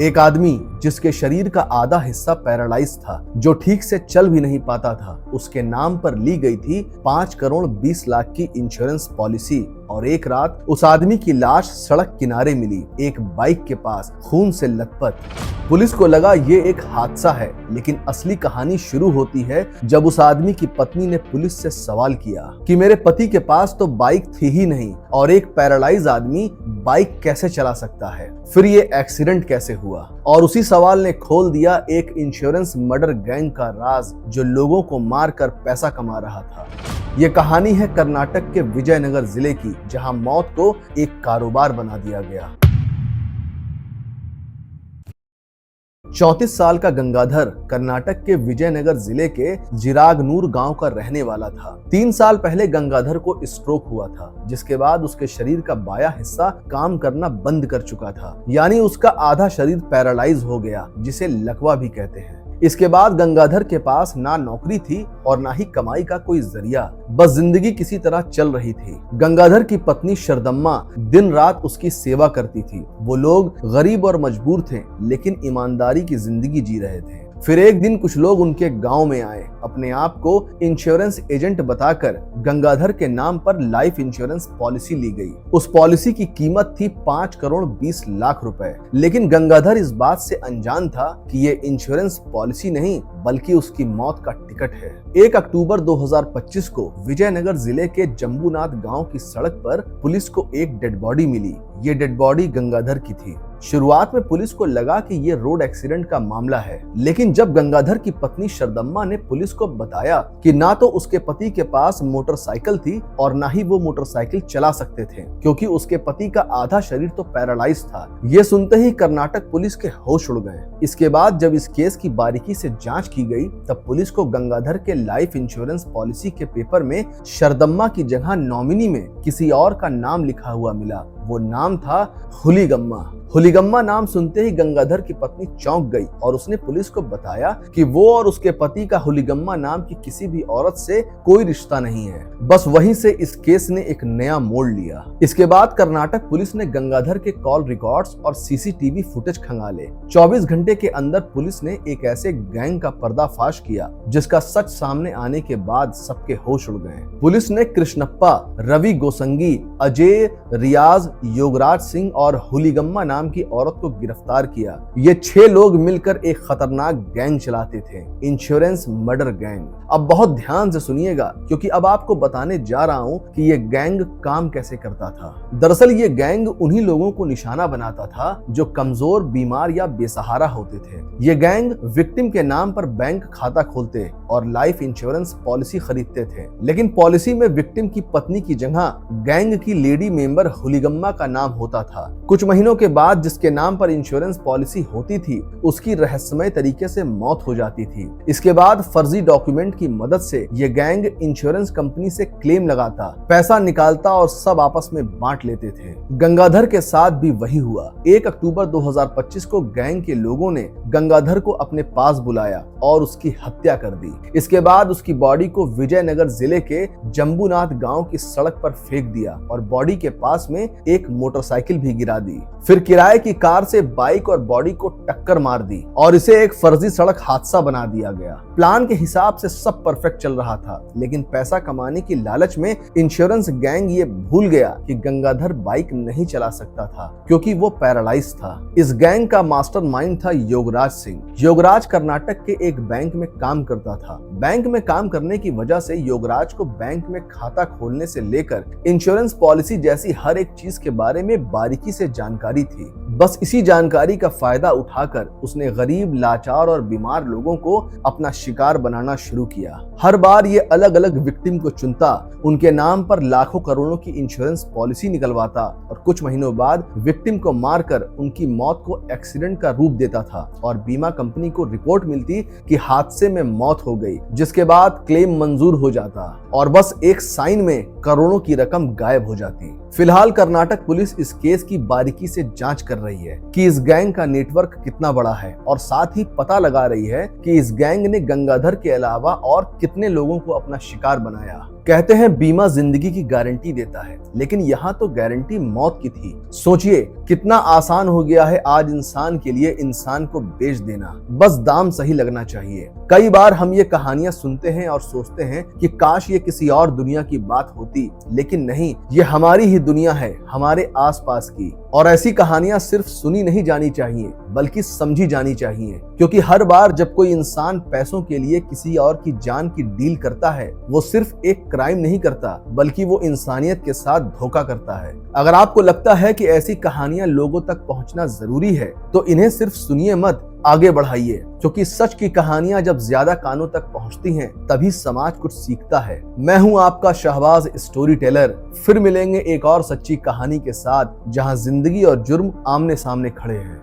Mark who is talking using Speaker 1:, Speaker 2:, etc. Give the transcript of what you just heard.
Speaker 1: एक आदमी जिसके शरीर का आधा हिस्सा पैरालाइज था, जो ठीक से चल भी नहीं पाता था, उसके नाम पर ली गई थी 5 करोड़ 20 लाख की इंश्योरेंस पॉलिसी। और एक रात उस आदमी की लाश सड़क किनारे मिली, एक बाइक के पास, खून से लथपथ। पुलिस को लगा ये एक हादसा है, लेकिन असली कहानी शुरू होती है जब उस आदमी की पत्नी ने पुलिस से सवाल किया कि मेरे पति के पास तो बाइक थी ही नहीं और एक पैरालाइज आदमी बाइक कैसे चला सकता है, फिर ये एक्सीडेंट कैसे हुआ। और उसी सवाल ने खोल दिया एक इंश्योरेंस मर्डर गैंग का राज, जो लोगों को मारकर पैसा कमा रहा था। ये कहानी है कर्नाटक के विजयनगर जिले की, जहां मौत को एक कारोबार बना दिया गया। 34 साल का गंगाधर कर्नाटक के विजयनगर जिले के जिरागनूर गांव का रहने वाला था। 3 साल पहले गंगाधर को स्ट्रोक हुआ था, जिसके बाद उसके शरीर का बायां हिस्सा काम करना बंद कर चुका था, यानी उसका आधा शरीर पैरालाइज हो गया, जिसे लकवा भी कहते हैं। इसके बाद गंगाधर के पास ना नौकरी थी और ना ही कमाई का कोई जरिया, बस जिंदगी किसी तरह चल रही थी। गंगाधर की पत्नी शरदम्मा दिन रात उसकी सेवा करती थी। वो लोग गरीब और मजबूर थे, लेकिन ईमानदारी की जिंदगी जी रहे थे। फिर एक दिन कुछ लोग उनके गांव में आए। अपने आप को इंश्योरेंस एजेंट बताकर गंगाधर के नाम पर लाइफ इंश्योरेंस पॉलिसी ली गई। उस पॉलिसी की कीमत थी 5 करोड़ 20 लाख रुपए। लेकिन गंगाधर इस बात से अनजान था कि ये इंश्योरेंस पॉलिसी नहीं, बल्कि उसकी मौत का टिकट है। 1 अक्टूबर 2025 को विजयनगर जिले के जम्बूनाथ गांव की सड़क पर पुलिस को एक डेड बॉडी मिली। ये डेड बॉडी गंगाधर की थी। शुरुआत में पुलिस को लगा कि ये रोड एक्सीडेंट का मामला है, लेकिन जब गंगाधर की पत्नी शरदम्मा ने पुलिस को बताया कि ना तो उसके पति के पास मोटरसाइकिल थी और ना ही वो मोटरसाइकिल चला सकते थे, क्योंकि उसके पति का आधा शरीर तो पैरालाइज था। ये सुनते ही कर्नाटक पुलिस के होश उड़ गए। इसके बाद जब इस केस की बारीकी से जांच की गई, तब पुलिस को गंगाधर के लाइफ इंश्योरेंस पॉलिसी के पेपर में शरदम्मा की जगह नॉमिनी में किसी और का नाम लिखा हुआ मिला। वो नाम था हुलीगम्मा। हुलीगम्मा नाम सुनते ही गंगाधर की पत्नी चौंक गई और उसने पुलिस को बताया कि वो और उसके पति का हुलीगम्मा नाम की किसी भी औरत से कोई रिश्ता नहीं है। बस वहीं से इस केस ने एक नया मोड़ लिया। इसके बाद कर्नाटक पुलिस ने गंगाधर के कॉल रिकॉर्ड्स और सीसीटीवी फुटेज खंगाले। 24 घंटे के अंदर पुलिस ने एक ऐसे गैंग का पर्दाफाश किया जिसका सच सामने आने के बाद सबके होश उड़ गए। पुलिस ने कृष्णप्पा, रवि गोसंगी, अजय, रियाज, योगराज सिंह और हुलीगम्मा नाम की औरत को गिरफ्तार किया। ये 6 लोग मिलकर एक खतरनाक गैंग चलाते थे, इंश्योरेंस मर्डर गैंग। अब बहुत ध्यान से सुनिएगा, क्योंकि अब आपको बताने जा रहा हूं कि ये गैंग काम कैसे करता था। दरअसल ये गैंग उन्हीं लोगों को निशाना बनाता था जो कमजोर, बीमार या बेसहारा होते थे। ये गैंग विक्टिम के नाम पर बैंक खाता खोलते और लाइफ इंश्योरेंस पॉलिसी खरीदते थे, लेकिन पॉलिसी में विक्टिम की पत्नी की जगह गैंग की लेडी मेंबर हुलीगम्मा का नाम होता था। कुछ महीनों के बाद जिसके नाम पर इंश्योरेंस पॉलिसी होती थी, उसकी रहस्यमय तरीके से मौत हो जाती थी। इसके बाद फर्जी डॉक्यूमेंट की मदद से ये गैंग इंश्योरेंस कंपनी से क्लेम लगाता, पैसा निकालता और सब आपस में बांट लेते थे। गंगाधर के साथ भी वही हुआ। 1 अक्टूबर 2025 को गैंग के लोगों ने गंगाधर को अपने पास बुलाया और उसकी हत्या कर दी। इसके बाद उसकी बॉडी को विजयनगर जिले के जम्बूनाथ गांव की सड़क पर फेंक दिया और बॉडी के पास में एक मोटरसाइकिल भी गिरा दी। फिर किराए की कार से बाइक और बॉडी को टक्कर मार दी और इसे एक फर्जी सड़क हादसा बना दिया गया। प्लान के हिसाब से सब परफेक्ट चल रहा था, लेकिन पैसा कमाने की लालच में इंश्योरेंस गैंग ये भूल गया कि गंगाधर बाइक नहीं चला सकता था, क्योंकि वो पैरालाइज था। इस गैंग का मास्टरमाइंड था योगराज सिंह। योगराज कर्नाटक के एक बैंक में काम करता था। बैंक में काम करने की वजह से योगराज को बैंक में खाता खोलने से लेकर इंश्योरेंस पॉलिसी जैसी हर एक चीज के बारे में बारीकी से जानकारी थी। बस इसी जानकारी का फायदा उठाकर उसने गरीब, लाचार और बीमार लोगों को अपना शिकार बनाना शुरू किया। हर बार ये अलग अलग विक्टिम को चुनता, उनके नाम पर लाखों करोड़ों की इंश्योरेंस पॉलिसी निकलवाता और कुछ महीनों बाद विक्टिम को मारकर उनकी मौत को एक्सीडेंट का रूप देता था और बीमा कंपनी को रिपोर्ट मिलती कि हादसे में मौत हो गई, जिसके बाद क्लेम मंजूर हो जाता। और बस एक साइन में करोड़ों की रकम गायब हो जाती। फिलहाल कर्नाटक पुलिस इस केस की बारीकी से जांच कर रही है कि इस गैंग का नेटवर्क कितना बड़ा है और साथ ही पता लगा रही है कि इस गैंग ने गंगाधर के अलावा और कितने लोगों को अपना शिकार बनाया। कहते हैं बीमा जिंदगी की गारंटी देता है, लेकिन यहाँ तो गारंटी मौत की थी। सोचिए कितना आसान हो गया है आज इंसान के लिए इंसान को बेच देना, बस दाम सही लगना चाहिए। कई बार हम ये कहानियां सुनते हैं और सोचते हैं कि काश ये किसी और दुनिया की बात होती, लेकिन नहीं, ये हमारी ही दुनिया है, हमारे आसपास की। और ऐसी कहानियां सिर्फ सुनी नहीं जानी चाहिए बल्कि समझी जानी चाहिए, क्योंकि हर बार जब कोई इंसान पैसों के लिए किसी और की जान की डील करता है, वो सिर्फ एक क्राइम नहीं करता बल्कि वो इंसानियत के साथ धोखा करता है। अगर आपको लगता है कि ऐसी कहानियां लोगों तक पहुंचना जरूरी है तो इन्हें सिर्फ सुनिए मत, आगे बढ़ाइए, क्योंकि सच की कहानियां जब ज्यादा कानों तक पहुंचती हैं तभी समाज कुछ सीखता है। मैं हूं आपका शहबाज स्टोरी टेलर। फिर मिलेंगे एक और सच्ची कहानी के साथ जहां जिंदगी और जुर्म आमने सामने खड़े हैं।